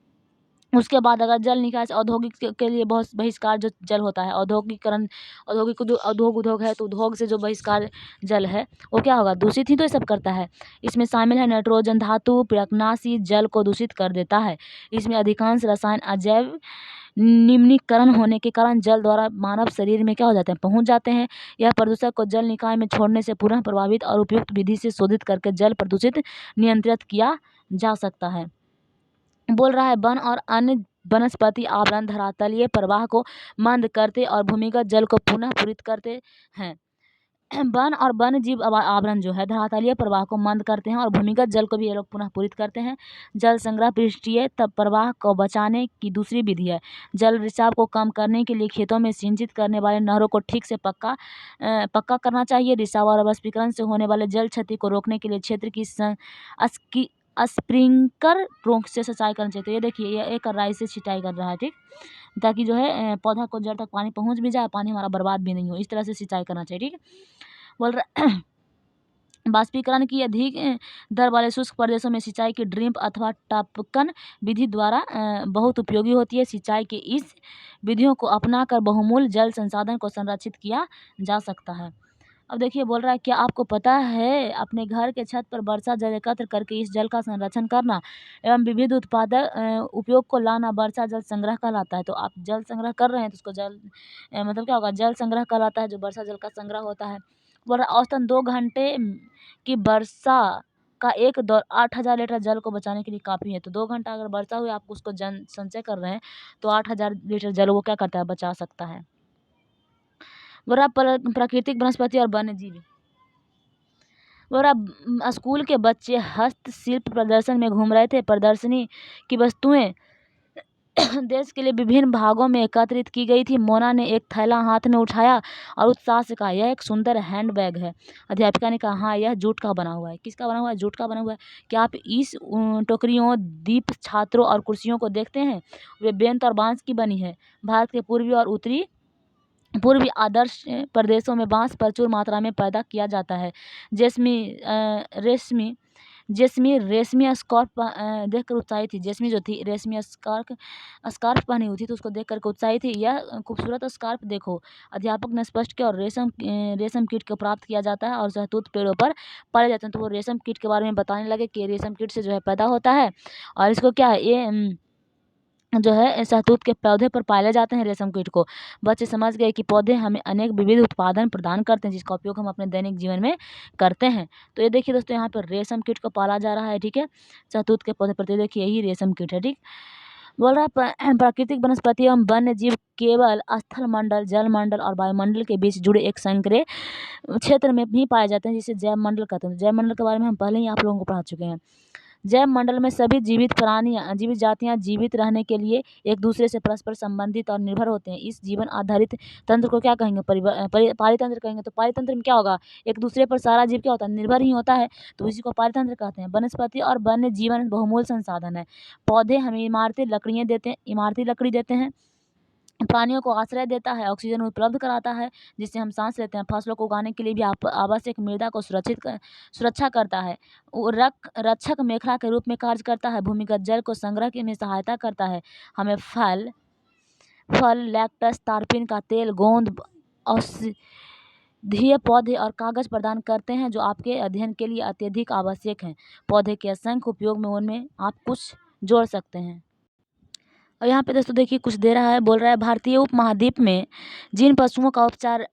उसके बाद अगर जल निकाय से औद्योगिक के लिए बहुत बहिष्कार जो जल होता है, औद्योगिकरण, उद्योग है, तो उद्योग से जो बहिष्कार जल है वो क्या होगा, दूषित ही तो ये सब करता है। इसमें शामिल है नाइट्रोजन धातु, पिडकनाशी जल को दूषित कर देता है। इसमें अधिकांश रसायन अजैव निम्नीकरण होने के कारण जल द्वारा मानव शरीर में क्या हो जाते हैं, पहुंच जाते हैं। यह प्रदूषक को जल निकाय में छोड़ने से पुनः प्रभावित और उपयुक्त विधि से शोधित करके जल प्रदूषित नियंत्रित किया जा सकता है। बोल रहा है वन और अन्य वनस्पति आवरण धरातलीय प्रवाह को मंद करते और भूमिगत जल को पुनः पूरित करते हैं। वन और वन्य जीव आवरण जो है धरातलीय प्रवाह को मंद करते हैं और भूमिगत जल को भी ये लोग पुनः पूरित करते हैं। जल संग्रह पृष्ठीय तब प्रवाह को बचाने की दूसरी विधि है। जल रिसाव को कम करने के लिए खेतों में सिंचित करने वाले नहरों को ठीक से पक्का करना चाहिए। रिसाव और वाष्पीकरण से होने वाले जल क्षति को रोकने के लिए क्षेत्र की स्प्रिंकलर पंप से सिंचाई करनी चाहिए। तो ये देखिए, ये एक कड़ाई से सिंचाई कर रहा है, ठीक, ताकि जो है पौधा को जड़ तक पानी पहुंच भी जाए, पानी हमारा बर्बाद भी नहीं हो, इस तरह से सिंचाई करना चाहिए। ठीक, बोल रहा वाष्पीकरण की अधिक दर वाले शुष्क प्रदेशों में सिंचाई की ड्रिप अथवा टपकन विधि द्वारा बहुत उपयोगी होती है। सिंचाई के इस विधियों को अपनाकर बहुमूल्य जल संसाधन को संरक्षित किया जा सकता है। अब देखिए, बोल रहा है क्या आपको पता है अपने घर के छत पर वर्षा जल एकत्र करके इस जल का संरक्षण करना एवं विविध उत्पादक उपयोग को लाना वर्षा जल संग्रह कहलाता है। तो आप जल संग्रह कर रहे हैं तो उसको जल मतलब क्या होगा, जल संग्रह कहलाता है, जो वर्षा जल का संग्रह होता है। बोल रहा औसतन 2 घंटे की वर्षा का एक दौर 8000 लीटर जल को बचाने के लिए काफ़ी है। तो 2 घंटा अगर वर्षा हुई, आप उसको जन संचय कर रहे हैं, तो 8000 लीटर जल वो क्या करता है, बचा सकता है। बोल रहा प्राकृतिक वनस्पति और वन्य जीव। बोल रहा स्कूल के बच्चे हस्तशिल्प प्रदर्शन में घूम रहे थे। प्रदर्शनी की वस्तुएं देश के लिए विभिन्न भागों में एकत्रित की गई थी। मोना ने एक थैला हाथ में उठाया और उत्साह से कहा, यह एक सुंदर हैंड बैग है। अध्यापिका ने कहा, हाँ, यह जूट का बना हुआ है। किसका बना हुआ है? जूट का बना हुआ है। क्या आप इस टोकरियों, दीप, छात्रों और कुर्सियों को देखते हैं? वे बेंत और बांस की बनी है। भारत के पूर्वी और पूर्वी आदर्श प्रदेशों में बांस प्रचुर मात्रा में पैदा किया जाता है। जेस्मी रेशमी स्कार्फ देखकर उत्साहित थी। जेस्मी जो थी रेशमी स्कार्फ पहनी हुई थी, तो उसको देख करके उत्साहित थी। यह खूबसूरत स्कार्फ देखो, अध्यापक ने स्पष्ट किया। और रेशम कीट को प्राप्त किया जाता है और शहतूत पेड़ों पर पाए जाते हैं। तो वो रेशम कीट के बारे में बताने लगे कि रेशम कीट से जो है पैदा होता है, और इसको क्या है, ये जो है शहतूत के पौधे पर पाले जाते हैं रेशम कीट को। बच्चे समझ गए कि पौधे हमें अनेक विविध उत्पादन प्रदान करते हैं, जिसका उपयोग हम अपने दैनिक जीवन में करते हैं। तो ये देखिए दोस्तों, यहाँ पर रेशम कीट को पाला जा रहा है, ठीक है, शहतूत के पौधे पर। तो देखिए, यही रेशम कीट है, ठीक। बोल रहा प्राकृतिक वनस्पति एवं वन्य जीव केवल स्थल मंडल, जल मंडल और वायुमंडल के बीच जुड़े एक संकरे क्षेत्र में भी पाए जाते हैं, जिसे जैव मंडल कहते हैं। जैव मंडल के बारे में हम पहले ही आप लोगों को पढ़ा चुके हैं। जैव मंडल में सभी जीवित प्राणी जीवित जातियां जीवित रहने के लिए एक दूसरे से परस्पर संबंधित और निर्भर होते हैं। इस जीवन आधारित तंत्र को क्या कहेंगे? पारितंत्र कहेंगे। तो पारितंत्र में क्या होगा? एक दूसरे पर सारा जीव क्या होता है? निर्भर ही होता है, तो इसी को पारितंत्र कहते हैं। वनस्पति और वन्य जीवन बहुमूल्य संसाधन है। पौधे हमें इमारती लकड़ी देते हैं, प्राणियों को आश्रय देता है, ऑक्सीजन उपलब्ध कराता है जिससे हम सांस लेते हैं, फसलों को उगाने के लिए भी आवश्यक मृदा को सुरक्षा करता है, रक्षक मेखला के रूप में कार्य करता है, भूमिगत जल को संग्रह में सहायता करता है, हमें फल, लैक्टस, तारपीन का तेल, गोंद, औषधीय पौधे और कागज प्रदान करते हैं जो आपके अध्ययन के लिए अत्यधिक आवश्यक हैं। पौधे के असंख्य उपयोग में उनमें आप कुछ जोड़ सकते हैं। और यहाँ पे दोस्तों देखिए कुछ दे रहा है, बोल रहा है भारतीय उपमहाद्वीप में जिन पशुओं का उपचार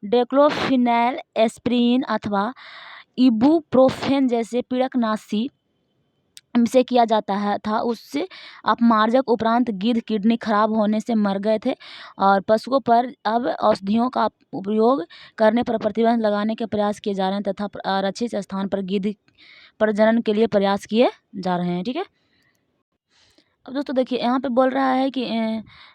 डेक्लोफिनेल, एस्प्रिन अथवा इबुप्रोफेन जैसे पीड़कनाशी से किया जाता है था, उससे अपमार्जक उपरांत गिद्ध किडनी खराब होने से मर गए थे और पशुओं पर अब औषधियों का उपयोग करने पर प्रतिबंध लगाने के प्रयास किए जा रहे हैं तथा आरक्षित स्थान पर गिद्ध प्रजनन के लिए प्रयास किए जा रहे हैं। ठीक है, अब दोस्तों देखिए यहाँ पे बोल रहा है कि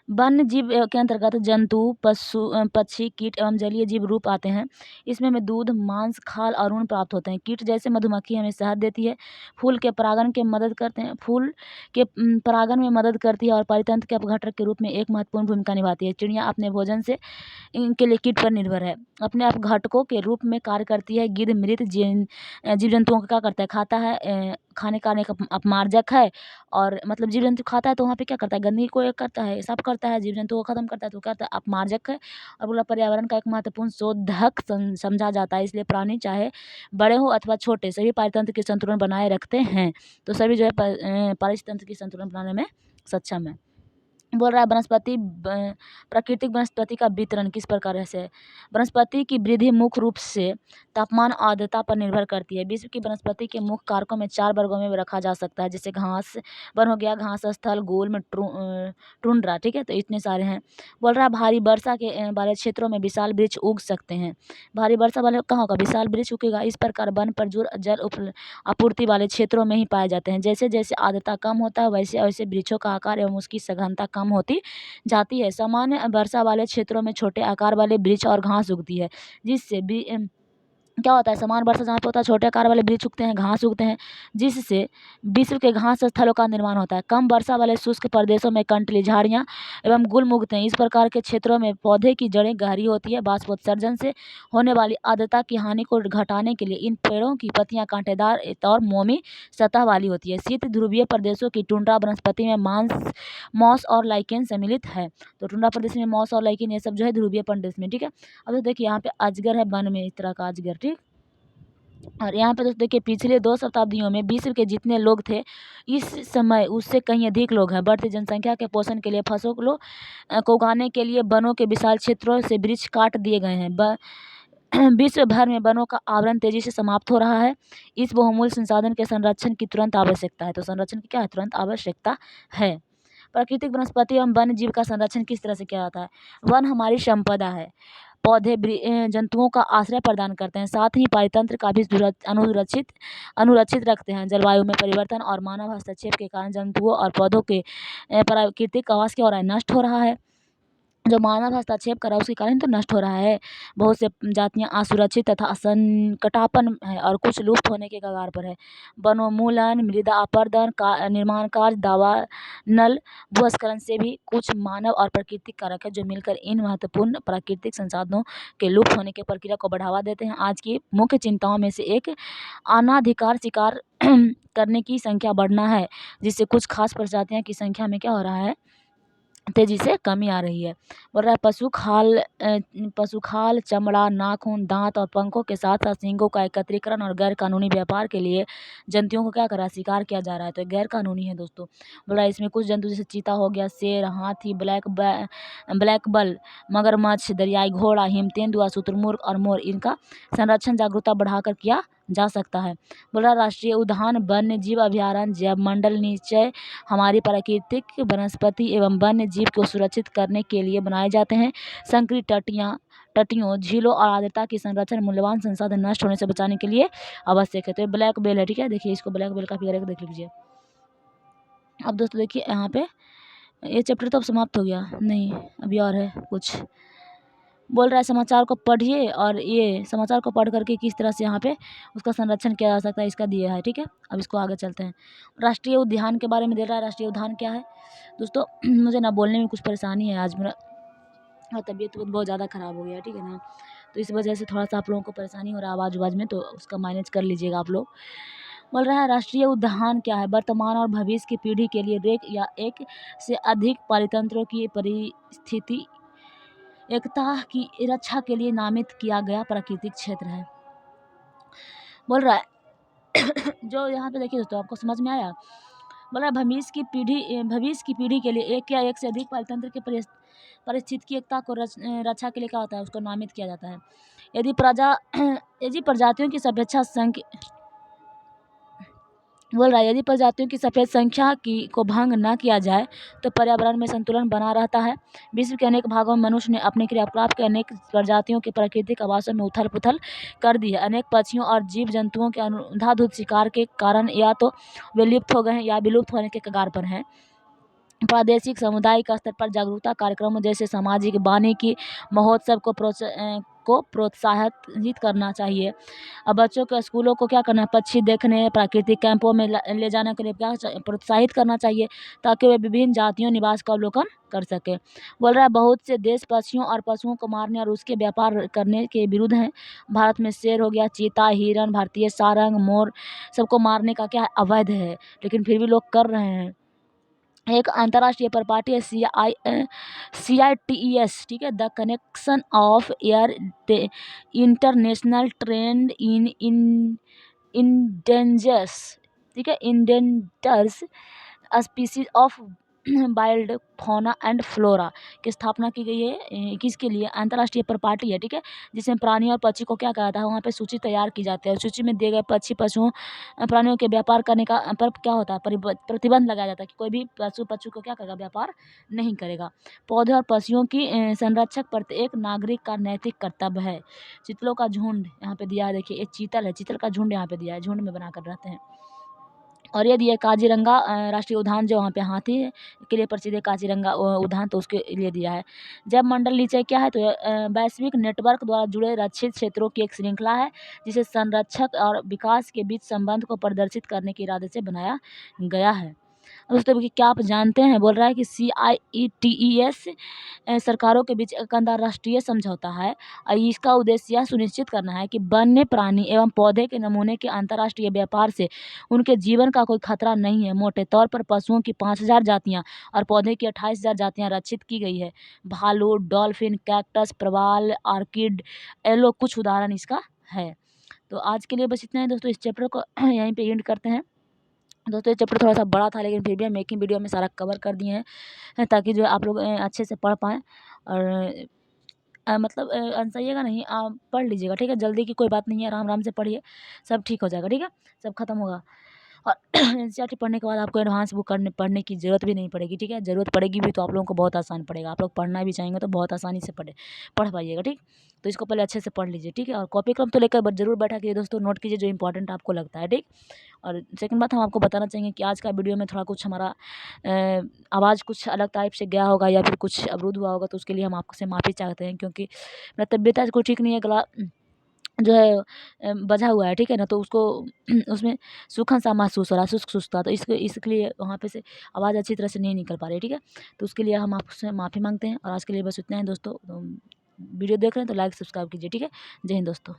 वन्य जीव के अंतर्गत जंतु, पक्षी, कीट एवं जलीय जीव रूप आते हैं। इसमें हमें दूध, मांस, खाल और ऊन प्राप्त होते हैं। कीट जैसे मधुमक्खी हमें शहद देती है, फूल के परागन में मदद करती है और परितंत्र के अपघटक के रूप में एक महत्वपूर्ण भूमिका निभाती है। चिड़िया अपने भोजन से इनके लिए कीट पर निर्भर है, अपने अपघटकों के रूप में कार्य करती है। गिद्ध मृत जीव जंतुओं का क्या करता है? खाता है, खाने का एक अपमार्जक है, और मतलब जीव जंतु खाता है तो वहाँ पे क्या करता है? गंदगी को एक करता है, साफ करता है, जीव जंतु को खत्म करता है, तो क्या अपमार्जक है और पूरा पर्यावरण का एक महत्वपूर्ण शोधक समझा जाता है। इसलिए प्राणी चाहे बड़े हो अथवा छोटे, सभी पारितंत्र की संतुलन बनाए रखते हैं। तो सभी जो है पारितंत्र की संतुलन बनाने में सक्षम है। बोल रहा है प्राकृतिक वनस्पति का वितरण किस प्रकार से है? वनस्पति की वृद्धि मुख्य रूप से तापमान और आर्द्रता पर निर्भर करती है। विश्व की वनस्पति के मुख्य कारकों में 4 वर्गों में रखा जा सकता है, जैसे घास वन हो गया, घास स्थल, गुल्म, टुंड्रा। ठीक है, तो इतने सारे हैं। बोल रहा है भारी वर्षा के वाले क्षेत्रों में विशाल वृक्ष उग सकते हैं। भारी वर्षा वाले कहाँ होगा? विशाल वृक्ष उगेगा। इस प्रकार वन प्रचुर जल आपूर्ति वाले क्षेत्रों में ही पाए जाते हैं। जैसे जैसे आर्द्रता कम होता है वैसे वैसे वृक्षों का आकार एवं उसकी सघनता कम होती जाती है। सामान्य वर्षा वाले क्षेत्रों में छोटे आकार वाले वृक्ष और घास उगती है, जिससे क्या होता है? समान वर्षा जहाँ पे होता है छोटे आकार वाले वृक्ष उगते हैं, घास उगते हैं, जिससे विश्व के घास स्थलों का निर्माण होता है। कम वर्षा वाले शुष्क प्रदेशों में कंटली, झाड़ियाँ एवं गुल्म उगते हैं। इस प्रकार के क्षेत्रों में पौधे की जड़ें गहरी होती है। बाष्पोत्सर्जन से होने वाली आर्द्रता की हानि को घटाने के लिए इन पेड़ों की पत्तियां कांटेदार और मोमी सतह वाली होती है। शीत ध्रुवीय प्रदेशों की टुंड्रा वनस्पति में मॉस और लाइकेन सम्मिलित है। तो टुंड्रा प्रदेश में मॉस और लाइकेन ये सब जो है ध्रुवीय प्रदेश में। ठीक है, अब तो देखिए यहाँ पे अजगर है, वन में इस तरह का अजगर। ठीक, और यहाँ पे दोस्तों देखिए पिछले 2 शताब्दियों में विश्व के जितने लोग थे इस समय उससे कहीं अधिक लोग हैं। बढ़ती जनसंख्या के पोषण के लिए फसलों को उगाने के लिए वनों के विशाल क्षेत्रों से वृक्ष काट दिए गए हैं। विश्व भर में वनों का आवरण तेजी से समाप्त हो रहा है। इस बहुमूल्य संसाधन के संरक्षण की तुरंत आवश्यकता है। तो संरक्षण की क्या है? तुरंत आवश्यकता है। प्राकृतिक वनस्पति एवं वन्य जीव का संरक्षण किस तरह से किया जाता है? वन हमारी संपदा है। पौधे जंतुओं का आश्रय प्रदान करते हैं, साथ ही पारितंत्र का भी अनुरक्षित रखते हैं। जलवायु में परिवर्तन और मानव हस्तक्षेप के कारण जंतुओं और पौधों के प्राकृतिक आवास क्या हो रहा है? नष्ट हो रहा है। जो मानव हस्तक्षेप कर रहा है उसके कारण तो नष्ट हो रहा है। बहुत से जातियां असुरक्षित तथा संकटापन्न है और कुछ लुप्त होने के कगार पर है। वनोन्मूलन, मृदा अपरदन, निर्माण कार्य, दावा नल, भूस्खलन से भी कुछ मानव और प्राकृतिक कारक है जो मिलकर इन महत्वपूर्ण प्राकृतिक संसाधनों के लुप्त होने की प्रक्रिया को बढ़ावा देते हैं। आज की मुख्य चिंताओं में से एक अनाधिकार शिकार करने की संख्या बढ़ना है, जिससे कुछ खास प्रजातियों की संख्या में क्या हो रहा है? तेजी से कमी आ रही है। बोल रहा है पशु खाल, चमड़ा, नाखून, दांत और पंखों के साथ साथ सींगों का एकत्रीकरण और गैर कानूनी व्यापार के लिए जंतुओं को क्या कर रहा है? शिकार किया जा रहा है। तो गैर कानूनी है दोस्तों। बोल रहा है इसमें कुछ जंतु जैसे चीता हो गया, शेर, हाथी, ब्लैक बल, मगरमच्छ, दरियाई घोड़ा, हिमतेंदुआ, शुतुरमुर्ग और मोर, इनका संरक्षण जागरूकता बढ़ाकर किया जा सकता है। बोल रहा राष्ट्रीय उद्यान, वन्य जीव अभयारण्य, जैव मंडल निश्चय हमारी प्राकृतिक वनस्पति एवं वन्य जीव को सुरक्षित करने के लिए बनाए जाते हैं। संकरी तटियों, झीलों और आर्द्रता की संरक्षण मूल्यवान संसाधन नष्ट होने से बचाने के लिए आवश्यक है। तो ये ब्लैक बेल है, ठीक है। देखिए इसको ब्लैक बेल का फिगर देख लीजिए। अब दोस्तों देखिए यहाँ पे ये चैप्टर तो अब समाप्त हो गया, नहीं अभी और है कुछ। बोल रहा है समाचार को पढ़िए और ये समाचार को पढ़ करके किस तरह से यहाँ पे उसका संरक्षण किया जा सकता है इसका दिया है, ठीक है। अब इसको आगे चलते हैं। राष्ट्रीय उद्यान के बारे में दे रहा है। राष्ट्रीय उद्यान क्या है दोस्तों? मुझे ना बोलने में कुछ परेशानी है, आज मेरा तबीयत बहुत ज़्यादा ख़राब हो गया, ठीक है ना। तो इस वजह से थोड़ा सा आप लोगों को परेशानी हो रहा है आवाज़ में, तो उसका मैनेज कर लीजिएगा आप लोग। बोल रहा है राष्ट्रीय उद्यान क्या है? वर्तमान और भविष्य की पीढ़ी के लिए एक या एक से अधिक परितंत्रों की परिस्थिति एकता की रक्षा के लिए नामित किया गया प्राकृतिक क्षेत्र है। बोल रहा है जो यहाँ पे देखिए दोस्तों, आपको समझ में आया? बोल रहा है भविष्य की पीढ़ी के लिए एक या एक से अधिक परितंत्र के परिस्थिति एकता को रक्षा के लिए क्या होता है, उसको नामित किया जाता है। यदि प्रजातियों की सापेक्ष संख्या बोल रहा है यदि प्रजातियों की सफेद संख्या को भंग न किया जाए तो पर्यावरण में संतुलन बना रहता है। विश्व के अनेक भागों में मनुष्य ने अपने क्रियाकलाप के अनेक प्रजातियों के प्राकृतिक आवासों में उथल पुथल कर दी है। अनेक पक्षियों और जीव जंतुओं के अंधाधुंध शिकार के कारण या तो वे लुप्त हो गए हैं या विलुप्त होने के कगार पर हैं। प्रादेशिक सामुदायिक स्तर पर जागरूकता कार्यक्रमों जैसे सामाजिक वानिकी महोत्सव को प्रोत्साहित करना चाहिए। अब बच्चों के स्कूलों को क्या करना है, पक्षी देखने प्राकृतिक कैंपों में ले जाने के लिए क्या प्रोत्साहित करना चाहिए, ताकि वे विभिन्न जातियों निवास का अवलोकन कर सके। बोल रहा है बहुत से देश पक्षियों और पशुओं को मारने और उसके व्यापार करने के विरुद्ध हैं। भारत में शेर हो गया, चीता, हिरन, भारतीय सारंग, मोर, सबको मारने का क्या अवैध है, लेकिन फिर भी लोग कर रहे हैं। एक अंतर्राष्ट्रीय परिपाटी है CITES, ठीक है, the connection of air international trade in endangered, ठीक है, endangered species of wild fauna and flora की स्थापना की गई है। किसके लिए? अंतर्राष्ट्रीय परिपाटी है, ठीक है, जिसमें प्राणी और पक्षी को क्या कहा जाता है, वहाँ पे सूची तैयार की जाती है। सूची में दिए गए पक्षी पशुओं प्राणियों के व्यापार करने का पर क्या होता है, प्रतिबंध लगाया जाता है कि कोई भी पशु को क्या करेगा, व्यापार नहीं करेगा। पौधे और पशुओं की संरक्षक प्रत्येक नागरिक का नैतिक कर्तव्य है। चीतलों का झुंड यहाँ पे दिया है, देखिए एक चीतल है, चीतल का झुंड यहाँ पे दिया है, झुंड में बनाकर रहते हैं। और ये दिया काजीरंगा राष्ट्रीय उद्यान, जो वहाँ पे हाथी के लिए प्रसिद्ध है काजीरंगा उद्यान, तो उसके लिए दिया है। जैव मंडल नीचे क्या है, तो वैश्विक नेटवर्क द्वारा जुड़े रक्षित क्षेत्रों की एक श्रृंखला है, जिसे संरक्षक और विकास के बीच संबंध को प्रदर्शित करने के इरादे से बनाया गया है। दोस्तों क्या आप जानते हैं, बोल रहा है कि CITES सरकारों के बीच एक अंतर्राष्ट्रीय समझौता है और इसका उद्देश्य यह सुनिश्चित करना है कि वन्य प्राणी एवं पौधे के नमूने के अंतर्राष्ट्रीय व्यापार से उनके जीवन का कोई खतरा नहीं है। मोटे तौर पर पशुओं की 5000 जातियां और पौधे की 28,000 जातियां रक्षित की गई है। भालू, डॉल्फिन, कैक्टस, प्रवाल, आर्किड, एलो कुछ उदाहरण इसका है। तो आज के लिए बस इतना है दोस्तों, इस चैप्टर को यहीं पे एंड करते हैं। दोस्तों ये चैप्टर थोड़ा सा बड़ा था, लेकिन फिर भी हम मेकिंग वीडियो में सारा कवर कर दिए हैं, ताकि जो आप लोग अच्छे से पढ़ पाएँ और मतलब अनसइएगा नहीं, आप पढ़ लीजिएगा, ठीक है। जल्दी की कोई बात नहीं है, आराम आराम से पढ़िए, सब ठीक हो जाएगा, ठीक है, सब खत्म होगा। और NCERT पढ़ने के बाद आपको एडवांस बुक पढ़ने की ज़रूरत भी नहीं पड़ेगी, ठीक है। ज़रूरत पड़ेगी भी तो आप लोगों को बहुत आसान पड़ेगा, आप लोग पढ़ना भी चाहेंगे तो बहुत आसानी से पढ़ पाइएगा, ठीक। तो इसको पहले अच्छे से पढ़ लीजिए, ठीक है। और कॉपी कलम तो लेकर जरूर बैठा कीजिए दोस्तों, नोट कीजिए जो इंपॉर्टेंट आपको लगता है, ठीक। और सेकंड बात हम आपको बताना चाहेंगे कि आज का वीडियो में थोड़ा कुछ हमारा आवाज़ कुछ अलग टाइप से गया होगा या फिर कुछ अवरुद्ध हुआ होगा, तो उसके लिए हम आपसे माफ़ी चाहते हैं, क्योंकि मेरा तबीयत आज कोई ठीक नहीं है, गला जो है बजा हुआ है, ठीक है ना, तो उसको उसमें सूखन सा महसूस हो रहा है, सुस्त था, तो इसके लिए वहाँ पे से आवाज़ अच्छी तरह से नहीं निकल पा रही है, ठीक है। तो उसके लिए हम आपसे माफ़ी मांगते हैं और आज के लिए बस इतना है दोस्तों। वीडियो देख रहे हैं तो लाइक सब्सक्राइब कीजिए, ठीक है। जय हिंद दोस्तों।